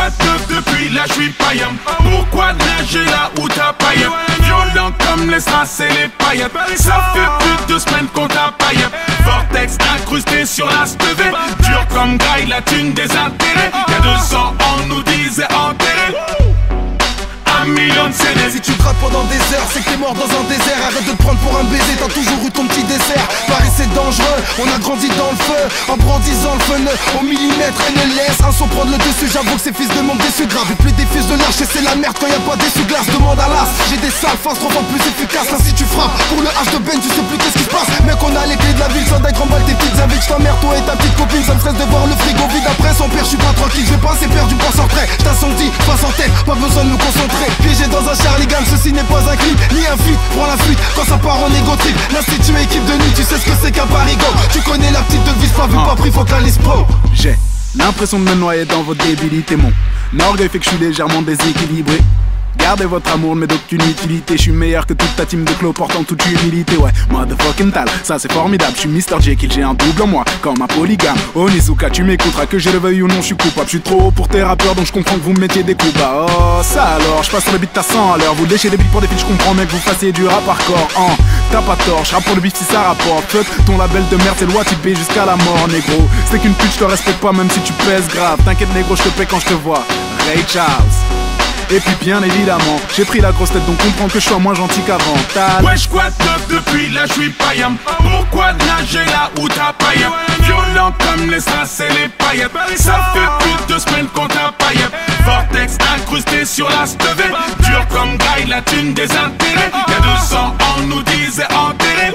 quoi de neuf depuis là j'suis païen? Pourquoi nager là où t'as païen? Violent comme les strass et les paillettes. Ça fait plus de semaines qu'on t'a païen. Vortex incrusté sur la stevée. Dur comme graille, la thune des intérêts. Y'a 200 ans on nous disait enterré. 1 million de CD. Si tu grattes pendant des heures, c'est que t'es mort dans un désert. Arrête de te prendre pour un baiser, t'as toujours eu ton petit dessert. Paris c'est dangereux, on a grandi dans le feu, en brandissant le feu au millimètre et ne laisse un son prendre le dessus. J'avoue que ces fils de monde déçus grave. Et plus des fils de lâche et c'est la merde quand y a pas d'essuie-glace. Demande à l'as, j'ai des sales faces 3 fois plus efficaces. Là si tu frappes pour le H de Ben, tu sais plus qu'est-ce qui se passe. Mec on a les clés de la ville, ça d'aille remballe tes petites avec ta mère, toi et ta petite copine. Ça me stresse de voir le frigo vide après son père, j'suis pas tranquille. J'vais pas assez perdu pas sans trait. J't'incendie, pas sans tête, pas besoin de me concentrer. Piégé dans un Charlie Gang, ceci n'est pas un clip ni un feat, prends la fuite quand ça part en égo trip. L'institut équipe de nuit, tu sais ce que c'est qu'un parigo. Tu connais la petite devise, pas vu, pas pris, faut que la liste pro. J'ai l'impression de me noyer dans vos débilités. Mon orgueil fait que je suis légèrement déséquilibré. Gardez votre amour, mais d'aucune utilité. Je suis meilleur que toute ta team de clos portant toute humilité. Ouais, motherfucking tal, ça c'est formidable. Je suis Mr. Jekyll, j'ai un double en moi, comme un polygame. Onizuka, tu m'écouteras que je le veuille ou non, je suis coupable. Je suis trop haut pour tes rappeurs, donc je comprends que vous me mettiez des coups bas. Oh, ça alors, je passe sur le beat à 100 à l'heure. Vous léchez des beats pour des feats, je comprends, mais que vous fassiez du rap hardcore. T'as pas tort, je rappe pour le beat si ça rapporte. Fuck ton label de merde, c'est loi typée jusqu'à la mort, négro. C'est qu'une pute, je te respecte pas, même si tu pèses grave. T'inquiète, négro, je te paie quand je te vois. Ray Charles. Et puis bien évidemment, j'ai pris la grosse tête donc comprends que je sois moins gentil qu'avant. Wesh quoi de neuf depuis là j'suis païen? Pourquoi nager là où t'as païen? Violent comme les strass et les paillettes. Ça fait plus de semaines qu'on t'a païen. Vortex incrusté sur la stevée. Dur comme graille, la thune des intérêts. Y'a 200 ans on nous disait enterré.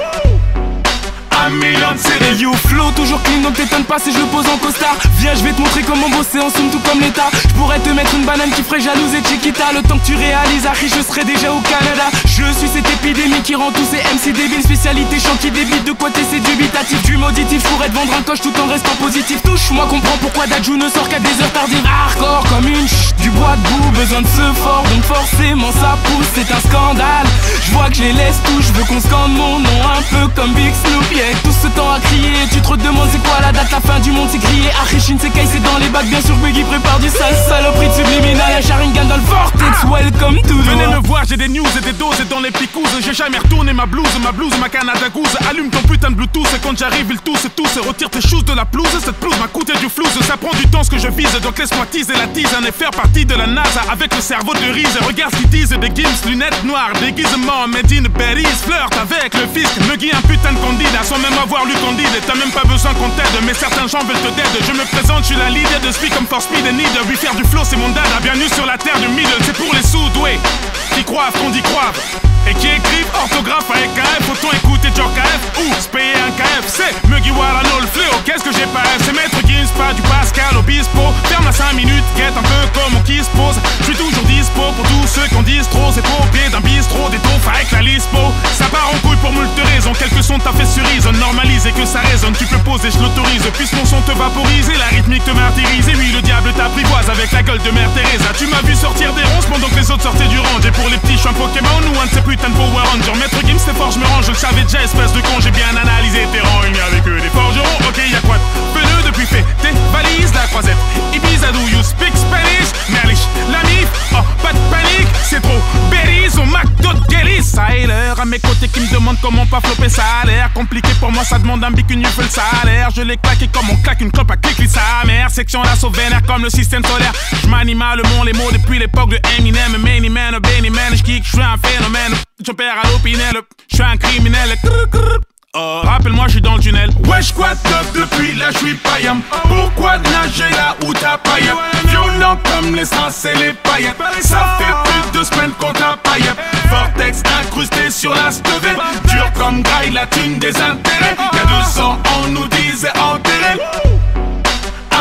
1 million de CD. Hey yo flow toujours clean donc t'étonnes pas si je le pose en costard. Viens je vais te montrer comment bosser en somme tout comme l'état. Je pourrais te mettre une banane qui ferait jalouse et Chiquita. Le temps que tu réalises Harry je serai déjà au Canada. Je suis cette épidémie qui rend tous ces MC débiles. Spécialité chant qui débite de quoi t'essaies dubitatif. Du mauditif je pourrais te vendre un coche tout en restant positif. Touche-moi comprends pourquoi Dajou ne sort qu'à des heures tardives. Hardcore comme une du bois debout. Besoin de ce fort donc forcément ça pousse. C'est un scandale. Je vois que je les laisse tout. Je veux qu'on scande mon nom un peu comme Big Snoop. Yeah. Tout ce temps à crier, tu te demandes c'est quoi la date, la fin du monde c'est grillé. Arichin c'est c'est dans les bacs, bien sûr Buggy prépare du sale saloperie de subliminal. Y'a Sharingan dans le vortex, welcome to the Venez me voir, j'ai des news et des doses et dans les picouses. J'ai jamais retourné ma blouse, ma Canada Goose. Allume ton putain de Bluetooth et quand j'arrive ils tous. Retire tes choses de la pelouse, cette pelouse m'a coûté du flouze. Ça prend du temps ce que je vise, donc laisse-moi teaser la teaser et faire partie de la NASA avec le cerveau de Reese. Regarde ce qu'ils disent, des gims, lunettes noires, déguisement, made in berries. Flirte avec le fisc, me guille un putain de candidat sans même avoir lu Candide. T'as même pas besoin qu'on t'aide, mais certains gens veulent te dead. Je me présente, je suis la leader de Speak comme for Speed and Need. Oui, faire du flow c'est mon dada, bienvenue sur la terre du middle. C'est pour les sous-doués qui croient qu'on y croit et qui écrivent orthographe avec KF. Faut-on écouter Joe KF ou se payer un KFC? Mugiwara no le fléau, qu'est-ce que j'ai pas F? C'est Maître Gims, pas du Pascal Obispo. Ferme à 5 minutes, guette un peu comme on qui se pose. Je suis toujours dispo pour tous ceux qui en disent trop. C'est trop au pied d'un bistrot, des tonfs avec la lispo. Ça part en couille pour moult raisons, quelques sons t'as fait cerise. On normalise et que ça résonne, tu peux poser, je l'autorise. Puisque mon son te vaporise et la rythmique te martyrise. Et oui, le diable t'apprivoise avec la gueule de Mère Teresa. Tu m'as vu sortir des ronces pendant que les autres sortaient du range. Et pour les petits, je suis un Pokémon ou un de ces putains de Power Rangers. Maître Gims, c'est fort, je me range, je le savais déjà, espèce de con. J'ai bien analysé tes rangs, il n'y avait que des forgerons. Ok, y'a quoi de pneu depuis fait tes valises, la croisette. Ibiza, do you speak Spanish? Merlich, la mif, oh, pas de panique, c'est trop berries au McDo de Kelly. Ça est l'heure à mes côtés qui me demandent comment pas flopper, ça a l'air compliqué pour moi, ça demande un bic, une le salaire. Je l'ai claqué comme on claque une clope à clic, sa mère. Section l'assaut vénère comme le système solaire. Je m'anime le monde, les mots depuis l'époque de Eminem. Many man, Benny man, je kick, je suis un phénomène. Je perds à l'opinel, je suis un criminel. Oh, rappelle-moi, je suis dans le tunnel. Wesh quoi de neuf depuis là j'suis païen? Pourquoi nager là où t'as païen? Violent comme les strass et les paillettes. Ça fait plus de semaines qu'on t'a païen. Vortex incrusté sur la stevée. Dur comme graille, la thune des intérêts. Y'a 200 ans on nous disait enterré.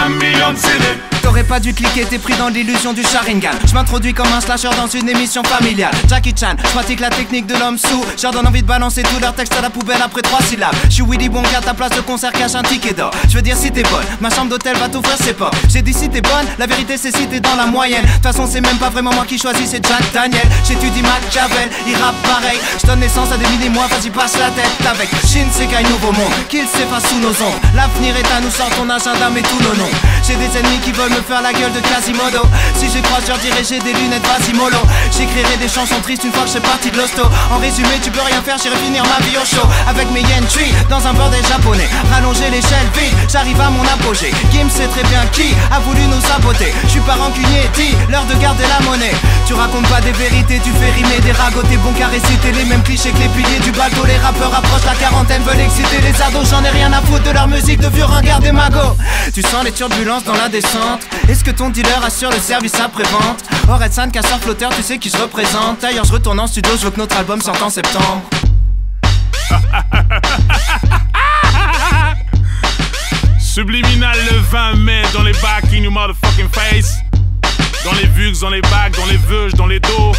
1 million de CD. T'aurais pas dû cliquer, t'es pris dans l'illusion du Sharingan. Je m'introduis comme un slasher dans une émission familiale. Jackie Chan, je pratique la technique de l'homme sous. Je leur donne envie de balancer tout leur texte à la poubelle après 3 syllabes. Je suis Willy Wonka, ta place de concert cache un ticket d'or. Je veux dire si t'es bonne, ma chambre d'hôtel va t'offrir ses portes. J'ai dit si t'es bonne, la vérité c'est si t'es dans la moyenne. De toute façon c'est même pas vraiment moi qui choisis, c'est Jack Daniel. J'étudie Machiavel, il rappe pareil. Je donne naissance à des mini-mois, vas-y passe la tête avec Shinsekai nouveau monde, qu'il s'efface sous nos ombres. L'avenir est à nous, sort ton agenda mais tous nos noms. J'ai des ennemis qui veulent me faire la gueule de Quasimodo. Si j'y crois, je leur dirai j'ai des lunettes Vasimolo. J'écrirai des chansons tristes une fois que je serai parti de l'hosto. En résumé, tu peux rien faire, j'irai finir ma vie au chaud. Avec mes yen tree dans un bordel japonais. Rallonger l'échelle vite, j'arrive à mon apogée. Kim sait très bien qui a voulu nous saboter. Je suis pas rancunier, dit l'heure de garder la monnaie. Tu racontes pas des vérités, tu fais rimer des ragots. T'es bon qu'à réciter les mêmes clichés que les piliers du bateau. Les rappeurs approchent la quarantaine, veulent exciter les ados. J'en ai rien à foutre de leur musique de vieux ringards des magots. Tu sens les turbulences dans la descente. Est-ce que ton dealer assure le service après-vente? Orelsan, casseur flotteur, tu sais qui je représente. D'ailleurs je retourne en studio, je veux que notre album sorte en septembre. Subliminal le 20 mai dans les bacs in your motherfucking face. Dans les vugs, dans les bacs, dans les veuges, dans les dos.